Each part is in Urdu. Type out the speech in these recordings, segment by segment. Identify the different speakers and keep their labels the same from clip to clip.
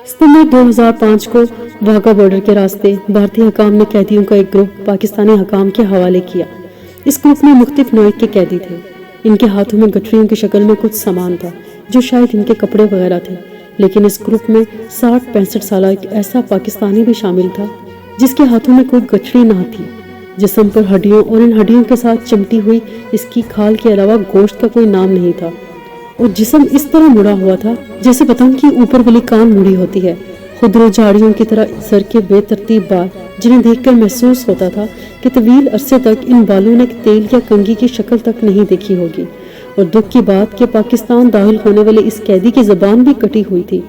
Speaker 1: ستمبر 2005 کو واگا بارڈر کے راستے بھارتی حکام نے قیدیوں کا ایک گروپ پاکستانی حکام کے حوالے کیا۔ اس گروپ میں مختلف نوعیت کے قیدی تھے۔ ان کے ہاتھوں میں گٹھریوں کی شکل میں کچھ سامان تھا جو شاید ان کے کپڑے وغیرہ تھے، لیکن اس گروپ میں 60-65 سالہ ایک ایسا پاکستانی بھی شامل تھا جس کے ہاتھوں میں کوئی گٹھری نہ تھی۔ جسم پر ہڈیوں اور ان ہڈیوں کے ساتھ چمٹی ہوئی اس کی کھال کے علاوہ گوشت کا کوئی نام نہیں تھا، اور جسم اس طرح مڑا ہوا تھا جیسے پتنگ کی اوپر والی کان مڑی ہوتی ہے۔ خودرو جھاڑیوں کی طرح سر کے بے ترتیب بال، جنہیں دیکھ کر محسوس ہوتا تھا کہ طویل عرصے تک ان بالوں نے تیل یا کنگھی کی شکل تک نہیں دیکھی ہوگی۔ اور دکھ کی بات کہ پاکستان داخل ہونے والے اس قیدی کی زبان بھی کٹی ہوئی تھی،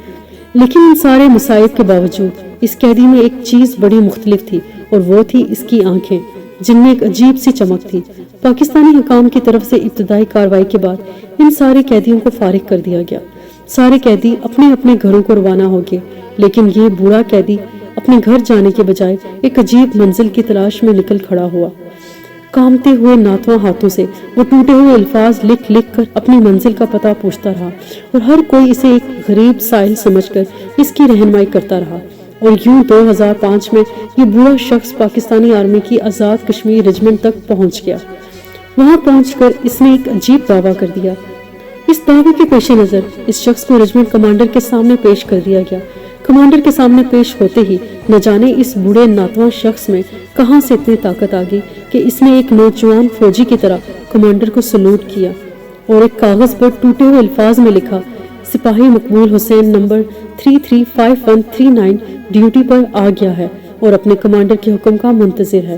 Speaker 1: لیکن ان سارے مصائب کے باوجود اس قیدی میں ایک چیز بڑی مختلف تھی، اور وہ تھی اس کی آنکھیں، جن میں ایک عجیب سی چمک تھی۔ پاکستانی حکام کی طرف سے ابتدائی کارروائی کے بعد ان سارے قیدیوں کو فارغ کر دیا گیا۔ سارے قیدی اپنے اپنے گھروں کو روانہ ہو گئے، لیکن یہ بوڑھا قیدی اپنے گھر جانے کے بجائے ایک عجیب منزل کی تلاش میں نکل کھڑا ہوا۔ کامتے ہوئے ناتواں ہاتھوں سے وہ ٹوٹے ہوئے الفاظ لکھ لکھ کر اپنی منزل کا پتہ پوچھتا رہا، اور ہر کوئی اسے ایک غریب سائل سمجھ کر اس کی رہنمائی کرتا رہا۔ اور یوں 2005 میں یہ بوڑھا شخص پاکستانی آرمی کی آزاد کشمیر ریجمنٹ تک پہنچ گیا۔ وہاں پہنچ کر اس نے ایک عجیب دعویٰ کر دیا۔ اس دعوے کے پیش نظر اس شخص کو ریجمنٹ کمانڈر کے سامنے پیش کر دیا گیا۔ کمانڈر کے سامنے پیش ہوتے ہی نہ جانے اس بوڑھے ناتواں شخص میں کہاں سے اتنی طاقت آ گئی کہ اس نے ایک نوجوان فوجی کی طرح کمانڈر کو سلوٹ کیا، اور ایک کاغذ پر ٹوٹے ہوئے الفاظ میں لکھا، سپاہی مقبول حسین نمبر 335139 ڈیوٹی پر آ گیا ہے اور اپنے کمانڈر کے حکم کا منتظر ہے۔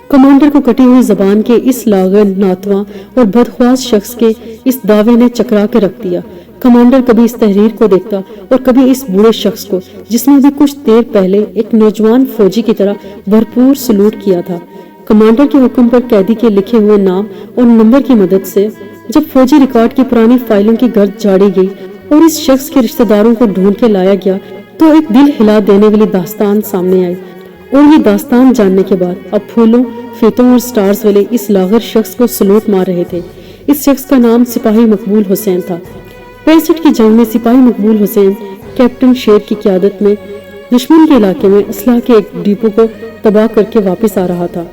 Speaker 1: کمانڈر کو کٹی ہوئی زبان کے اس لاغر، ناتواں اور بدخواس شخص کے اس دعوے نے چکرا کے رکھ دیا۔ کمانڈر کبھی اس تحریر کو دیکھتا اور کبھی اس بوڑھے شخص کو، جس نے بھی کچھ دیر پہلے ایک نوجوان فوجی کی طرح بھرپور سلوٹ کیا تھا۔ کمانڈر کے حکم پر قیدی کے لکھے ہوئے نام اور نمبر کی مدد سے جب فوجی ریکارڈ کی پرانی فائلوں کی گرد جاڑی گئی اور اس شخص کے رشتہ داروں کو ڈھونڈ کے لایا گیا، تو ایک دل ہلا دینے والی داستان سامنے آئی۔ اور یہ داستان جاننے کے بعد اب پھولوں، فیتوں اور سٹارز والے اس لاغر شخص کو سلوٹ مار رہے تھے۔ اس شخص کا نام سپاہی مقبول حسین تھا۔ 65 کی جنگ میں سپاہی مقبول حسین کیپٹن شیر کی قیادت میں دشمن کے علاقے میں اسلحہ کے ایک ڈپو کو تباہ کر کے واپس آ رہا تھا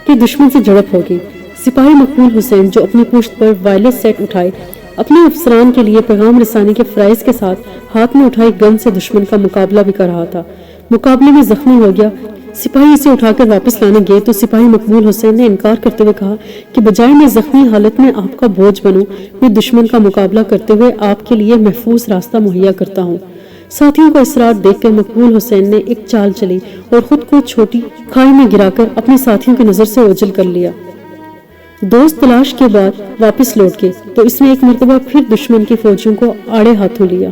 Speaker 1: کہ دشمن سے جھڑپ ہو گئی۔ سپاہی مقبول حسین، جو اپنی پشت پر وائرلیس سیٹ اٹھائے اپنے افسران کے لیے پیغام رسانی کے فرائض کے ساتھ ہاتھ میں اٹھائی گن سے دشمن کا مقابلہ بھی کر رہا تھا، مقابلے میں زخمی ہو گیا۔ سپاہی اسے اٹھا کر واپس لانے گئے تو سپاہی مقبول حسین نے انکار کرتے ہوئے کہا کہ بجائے میں زخمی حالت میں آپ کا بوجھ بنوں، میں دشمن کا مقابلہ کرتے ہوئے آپ کے لیے محفوظ راستہ مہیا کرتا ہوں۔ ساتھیوں کا اصرار دیکھ کر مقبول حسین نے ایک چال چلی اور خود کو چھوٹی کھائی میں گرا کر اپنے ساتھیوں کی نظر سے اوجھل کر لیا۔ دوست تلاش کے بعد واپس لوٹ گئے تو اس نے ایک مرتبہ پھر دشمن کے فوجیوں کو آڑے ہاتھوں لیا۔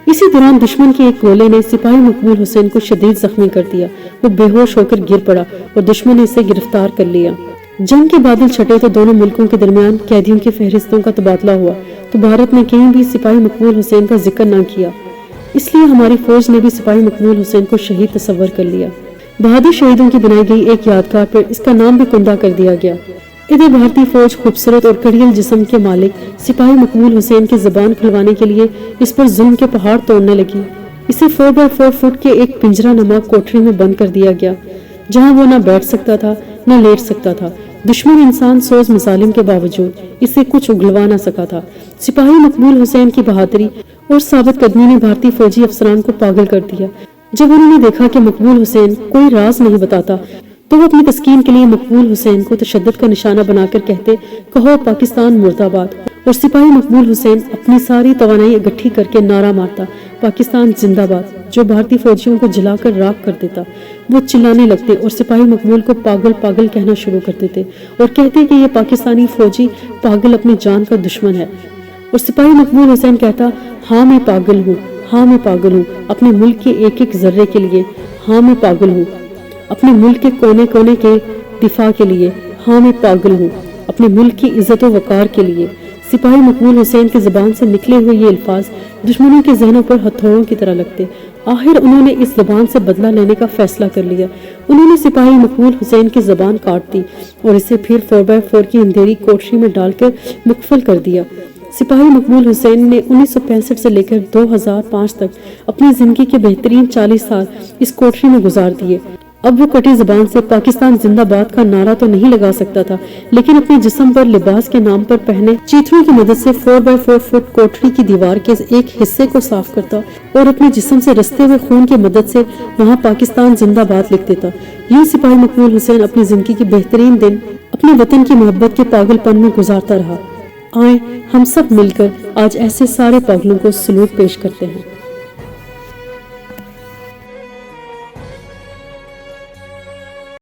Speaker 1: اسی دوران دشمن کے ایک گولے نے سپاہی مقبول حسین کو شدید زخمی کر دیا۔ وہ بے ہوش ہو کر گر پڑا اور دشمن نے اسے گرفتار کر لیا۔ جنگ کے بادل چھٹے تو دونوں ملکوں کے درمیان قیدیوں کی فہرستوں کا تبادلہ ہوا تو بھارت نے کہیں بھی سپاہی مقبول حسین کا ذکر نہ کیا، اس لیے ہماری فوج نے بھی سپاہی مقبول حسین کو شہید تصور کر لیا۔ بہادر شہیدوں کی بنائی گئی ایک یادگار پر اس کا نام بھی کندہ کر دیا گیا۔ ادھر بھارتی فوج خوبصورت اور کڑیل جسم کے مالک سپاہی مقبول حسین کی زبان کھلوانے کے لیے اس پر ظلم کے پہاڑ توڑنے لگی۔ اسے 4x4 فٹ کے ایک پنجرہ نما کوٹری میں بند کر دیا گیا، جہاں وہ نہ بیٹھ سکتا تھا نہ لیٹ سکتا تھا۔ دشمن انسان سوز مظالم کے باوجود اسے کچھ اگلوا نہ سکا تھا۔ سپاہی مقبول حسین کی بہادری اور ثابت قدمی نے بھارتی فوجی افسران کو پاگل کر دیا۔ جب انہوں نے دیکھا کہ مقبول حسین کوئی راز نہیں بتاتا تو وہ اپنی تسکین کے لیے مقبول حسین کو تشدد کا نشانہ بنا کر کہتے، کہو پاکستان مرد آباد، اور سپاہی مقبول حسین اپنی ساری توانائی اکٹھی کر کے نعرہ مارتا، پاکستان زندہ باد، جو بھارتی فوجیوں کو جلا کر راکھ کر دیتا۔ وہ چلانے لگتے اور سپاہی مقبول کو پاگل پاگل کہنا شروع کر دیتے اور کہتے کہ یہ پاکستانی فوجی پاگل اپنی جان کا دشمن ہے۔ اور سپاہی مقبول حسین کہتا، ہاں میں پاگل ہوں، ہاں میں پاگل ہوں، اپنے ملک کے ایک ایک ذرے کے لیے، ہاں میں پاگل ہوں، اپنے ملک کے کونے کونے کے دفاع کے لیے، ہاں میں پاگل ہوں، اپنے ملک کی عزت و وقار کے لیے۔ سپاہی مقبول حسین کی زبان سے نکلے ہوئے یہ الفاظ دشمنوں کے ذہنوں پر ہتھوڑوں کی طرح لگتے۔ آخر انہوں نے اس زبان سے بدلہ لینے کا فیصلہ کر لیا۔ انہوں نے سپاہی مقبول حسین کی زبان کاٹ دی اور اسے پھر 4x4 کی اندھیری کوٹری میں ڈال کر مقفل کر دیا۔ سپاہی مقبول حسین نے 1965 سے لے کر 2005 تک اپنی زندگی کے بہترین 40 سال اس کوٹری میں گزار دیے۔ اب وہ کٹی زبان سے پاکستان زندہ باد کا نعرہ تو نہیں لگا سکتا تھا، لیکن اپنے جسم پر لباس کے نام پر پہنے چیتھڑوں کی مدد سے 4x4 فٹ کوٹری کی دیوار کے ایک حصے کو صاف کرتا اور اپنے جسم سے رستے ہوئے خون کی مدد سے وہاں پاکستان زندہ باد لکھ دیتا۔ یہ سپاہی مقبول حسین اپنی زندگی کے بہترین دن اپنے وطن کی محبت کے پاگل پن میں گزارتا رہا۔ آئیں ہم سب مل کر آج ایسے سارے پاگلوں کو سلوٹ پیش کرتے ہیں۔